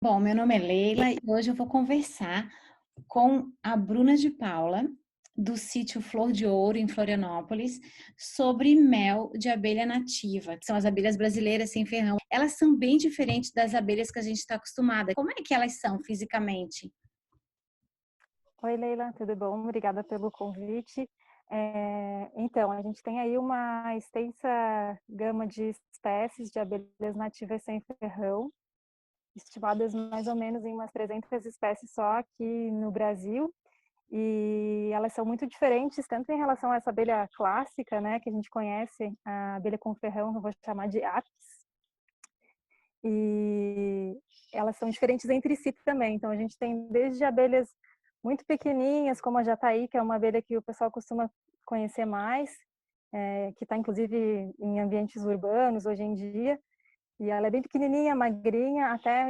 Bom, meu nome é Leila e hoje eu vou conversar com a Bruna de Paula, do sítio Flor de Ouro, em Florianópolis, sobre mel de abelha nativa, que são as abelhas brasileiras sem ferrão. Elas são bem diferentes das abelhas que a gente está acostumada. Como é que elas são fisicamente? Oi, Leila, tudo bom? Obrigada pelo convite. Então, a gente tem aí uma extensa gama de espécies de abelhas nativas sem ferrão, estimadas mais ou menos em umas 300 espécies só aqui no Brasil, e elas são muito diferentes, tanto em relação a essa abelha clássica, né, que a gente conhece, a abelha com ferrão, que eu vou chamar de Apis, e elas são diferentes entre si também. Então, a gente tem desde abelhas muito pequenininhas, como a jataí, que é uma abelha que o pessoal costuma conhecer mais, que está inclusive em ambientes urbanos hoje em dia, e ela é bem pequenininha, magrinha, até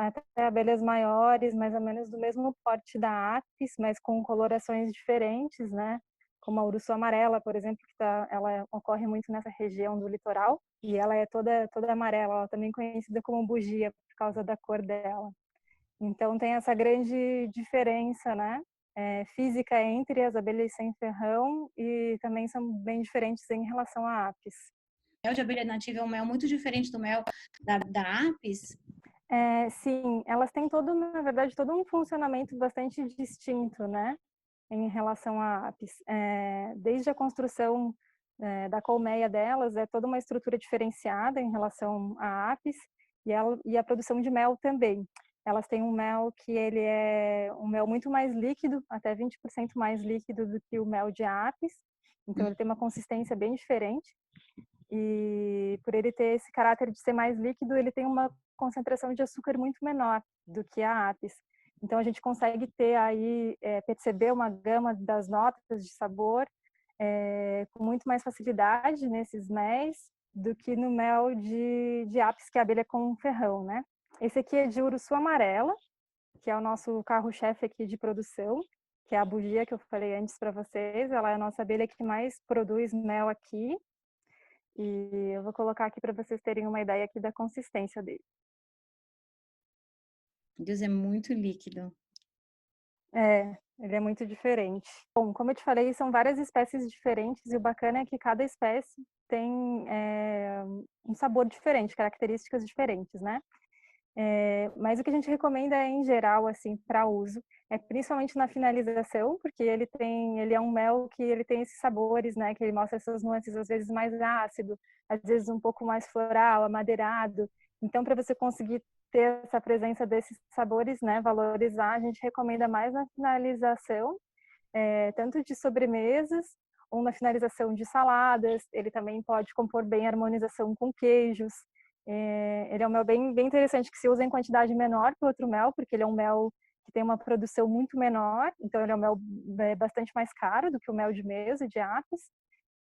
até abelhas maiores, mais ou menos do mesmo porte da apis, mas com colorações diferentes, né? Como a urso amarela, por exemplo, ela ocorre muito nessa região do litoral, e ela é toda amarela, ela também é conhecida como bugia por causa da cor dela. Então tem essa grande diferença, né? Física entre as abelhas sem ferrão e também são bem diferentes em relação à apis. O mel de abelha nativa é um mel muito diferente do mel da Apis. Sim, elas têm na verdade, todo um funcionamento bastante distinto, né, em relação à apis. Desde a construção da colmeia delas, é toda uma estrutura diferenciada em relação à apis, e a produção de mel também. Elas têm um mel que ele é um mel muito mais líquido, até 20% mais líquido do que o mel de apis, então ele tem uma consistência bem diferente. E por ele ter esse caráter de ser mais líquido, ele tem uma concentração de açúcar muito menor do que a apis. Então a gente consegue ter aí, perceber uma gama das notas de sabor com muito mais facilidade nesses méis do que no mel de apis, que é a abelha com ferrão, né? Esse aqui é de uruçu amarela, que é o nosso carro-chefe aqui de produção, que é a bugia que eu falei antes para vocês. Ela é a nossa abelha que mais produz mel aqui. E eu vou colocar aqui para vocês terem uma ideia aqui da consistência dele. Deus, é muito líquido. Ele é muito diferente. Bom, como eu te falei, são várias espécies diferentes e o bacana é que cada espécie tem um sabor diferente, características diferentes, né? Mas o que a gente recomenda é, em geral, assim, para uso, é principalmente na finalização, porque ele é um mel que ele tem esses sabores, né? Que ele mostra essas nuances, às vezes mais ácido, às vezes um pouco mais floral, amadeirado. Então, para você conseguir ter essa presença desses sabores, né? Valorizar, a gente recomenda mais na finalização, tanto de sobremesas ou na finalização de saladas. Ele também pode compor bem a harmonização com queijos. Ele é um mel bem interessante, que se usa em quantidade menor que o outro mel, porque ele é um mel que tem uma produção muito menor, então ele é um mel bastante mais caro do que o mel de mesa, de apis,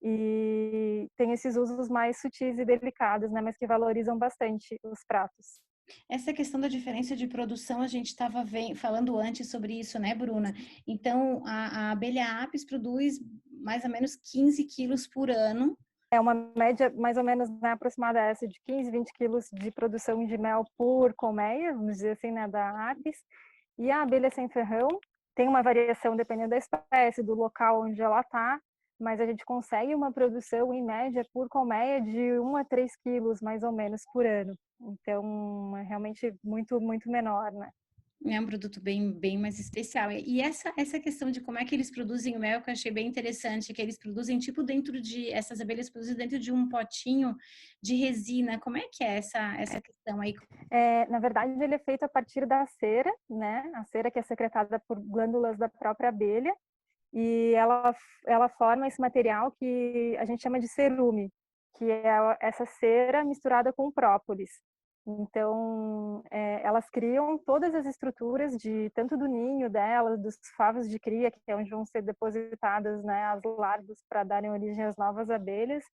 e tem esses usos mais sutis e delicados, né, mas que valorizam bastante os pratos. Essa questão da diferença de produção, a gente estava falando antes sobre isso, né, Bruna? Então, a abelha Apis produz mais ou menos 15 quilos por ano. É uma média mais ou menos, né, aproximada a essa de 15, 20 quilos de produção de mel por colmeia, vamos dizer assim, né, da apis. E a abelha sem ferrão tem uma variação dependendo da espécie, do local onde ela está, mas a gente consegue uma produção, em média, por colmeia de 1 a 3 quilos, mais ou menos, por ano. Então, é realmente muito menor, né? É um produto bem mais especial. E essa questão de como é que eles produzem o mel, que eu achei bem interessante, que eles produzem tipo essas abelhas produzem dentro de um potinho de resina. Como é que é essa questão aí? Na verdade, ele é feito a partir da cera, né? A cera que é secretada por glândulas da própria abelha, e ela forma esse material que a gente chama de cerume, que é essa cera misturada com própolis. Então, elas criam todas as estruturas de tanto do ninho delas, dos favos de cria, que é onde vão ser depositadas, né, as larvas para darem origem às novas abelhas,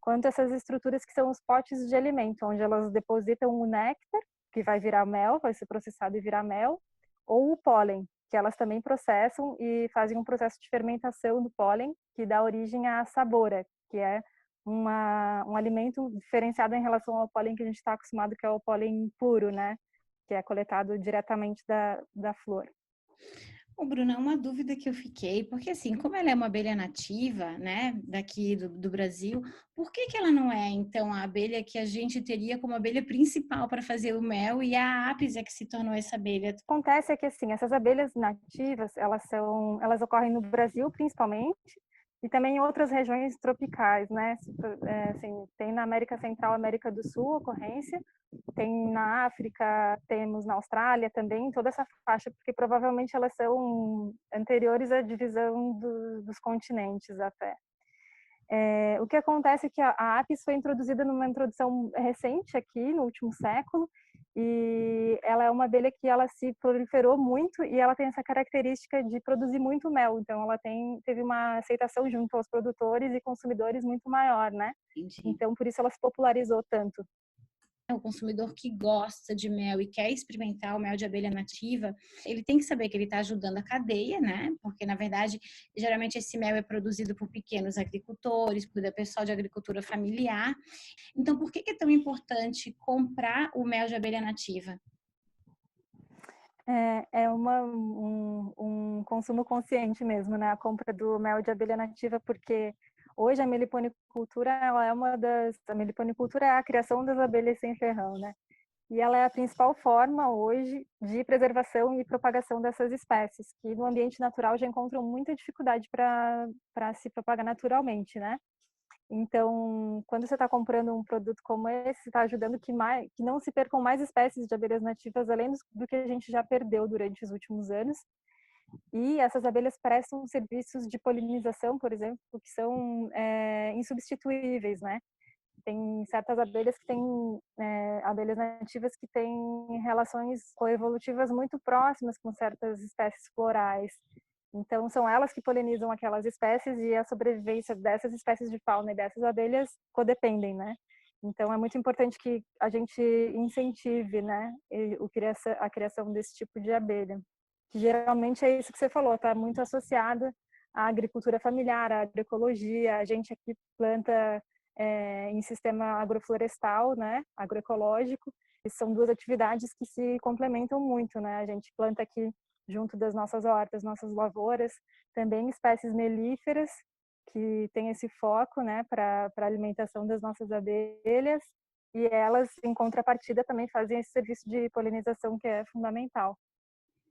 quanto essas estruturas que são os potes de alimento, onde elas depositam o néctar, que vai virar mel, vai ser processado e virar mel, ou o pólen, que elas também processam e fazem um processo de fermentação do pólen, que dá origem à sabora, que é um alimento diferenciado em relação ao pólen que a gente está acostumado, que é o pólen puro, né? que é coletado diretamente da flor. Ô, Bruna, uma dúvida que eu fiquei, porque assim, como ela é uma abelha nativa, né, daqui do Brasil, por que que ela não é, então, a abelha que a gente teria como abelha principal para fazer o mel e a apis é que se tornou essa abelha? Acontece é que, assim, essas abelhas nativas, elas ocorrem no Brasil, principalmente, e também em outras regiões tropicais, né? Assim, tem na América Central, América do Sul, ocorrência, tem na África, temos na Austrália também, toda essa faixa, porque provavelmente elas são anteriores à divisão dos continentes até. O que acontece é que a apis foi introduzida numa introdução recente aqui, no último século, e ela é uma abelha que ela se proliferou muito e ela tem essa característica de produzir muito mel. Então, ela teve uma aceitação junto aos produtores e consumidores muito maior, né? Entendi. Então, por isso ela se popularizou tanto. O consumidor que gosta de mel e quer experimentar o mel de abelha nativa, ele tem que saber que ele está ajudando a cadeia, né? Porque, na verdade, geralmente esse mel é produzido por pequenos agricultores, por pessoal de agricultura familiar. Então, por que que é tão importante comprar o mel de abelha nativa? Um consumo consciente mesmo, né? A compra do mel de abelha nativa, porque hoje a meliponicultura, a meliponicultura é a criação das abelhas sem ferrão, né? E ela é a principal forma hoje de preservação e propagação dessas espécies, que no ambiente natural já encontram muita dificuldade para se propagar naturalmente, né? Então, quando você está comprando um produto como esse, você está ajudando que não se percam mais espécies de abelhas nativas, além do que a gente já perdeu durante os últimos anos. E essas abelhas prestam serviços de polinização, por exemplo, que são insubstituíveis, né? Tem certas abelhas que têm, abelhas nativas que têm relações coevolutivas muito próximas com certas espécies florais. Então, são elas que polinizam aquelas espécies e a sobrevivência dessas espécies de fauna e dessas abelhas codependem, né? Então, é muito importante que a gente incentive, né, a criação desse tipo de abelha. Que geralmente é isso que você falou, está muito associada à agricultura familiar, à agroecologia. A gente aqui planta em sistema agroflorestal, né, agroecológico, e são duas atividades que se complementam muito, né? A gente planta aqui junto das nossas hortas, nossas lavouras, também espécies melíferas que têm esse foco, né, para a alimentação das nossas abelhas, e elas, em contrapartida, também fazem esse serviço de polinização que é fundamental.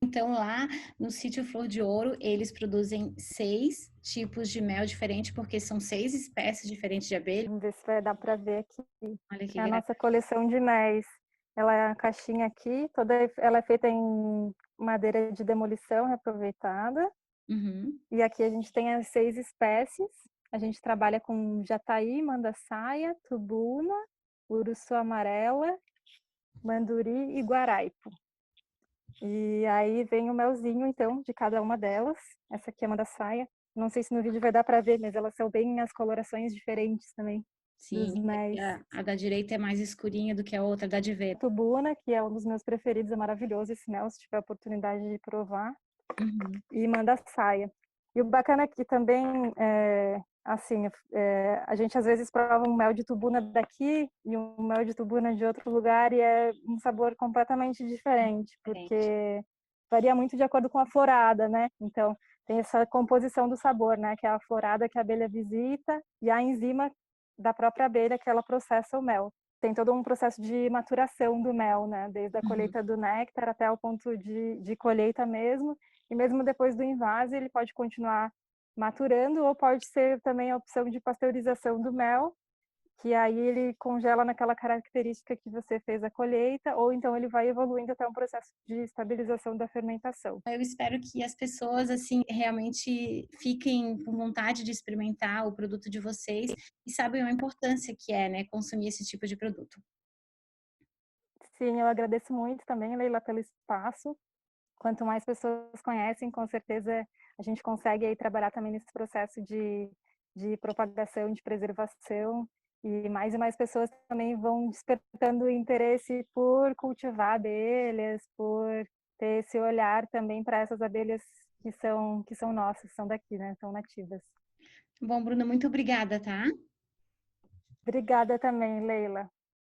Então, lá no sítio Flor de Ouro, eles produzem 6 tipos de mel diferentes, porque são 6 espécies diferentes de abelha. Vamos ver se vai dar para ver aqui. Olha que É a graça. nossa coleção de méis. Ela é a caixinha aqui, ela é feita em madeira de demolição reaproveitada. Uhum. E aqui a gente tem as 6 espécies. A gente trabalha com jataí, mandaçaia, tubuna, uruçu amarela, manduri e guaraipo. E aí vem o melzinho, então, de cada uma delas. Essa aqui é uma da saia. Não sei se no vídeo vai dar para ver, mas elas são bem as colorações diferentes também dos Sim, méis. a da direita é mais escurinha do que a outra, da de ver. Tubuna, que é um dos meus preferidos, é maravilhoso esse mel, se tiver a oportunidade de provar. Uhum. E manda saia. E o bacana aqui também assim, a gente às vezes prova um mel de tubuna daqui e um mel de tubuna de outro lugar e é um sabor completamente diferente, Diferente. porque varia muito de acordo com a florada, né? Então, tem essa composição do sabor, né? Que é a florada que a abelha visita e a enzima da própria abelha que ela processa o mel. Tem todo um processo de maturação do mel, né? Desde a Uhum. colheita do néctar até o ponto de colheita mesmo. E mesmo depois do invase, ele pode continuar maturando ou pode ser também a opção de pasteurização do mel, que aí ele congela naquela característica que você fez a colheita, ou então ele vai evoluindo até um processo de estabilização da fermentação. Eu espero que as pessoas, assim, realmente fiquem com vontade de experimentar o produto de vocês e saibam a importância que é, né, consumir esse tipo de produto. Sim, eu agradeço muito também, Leila, pelo espaço. Quanto mais pessoas conhecem, com certeza a gente consegue aí trabalhar também nesse processo de propagação, de preservação, e mais pessoas também vão despertando interesse por cultivar abelhas, por ter esse olhar também para essas abelhas que são nossas, são daqui, né? São nativas. Bom, Bruna, muito obrigada, tá? Obrigada também, Leila.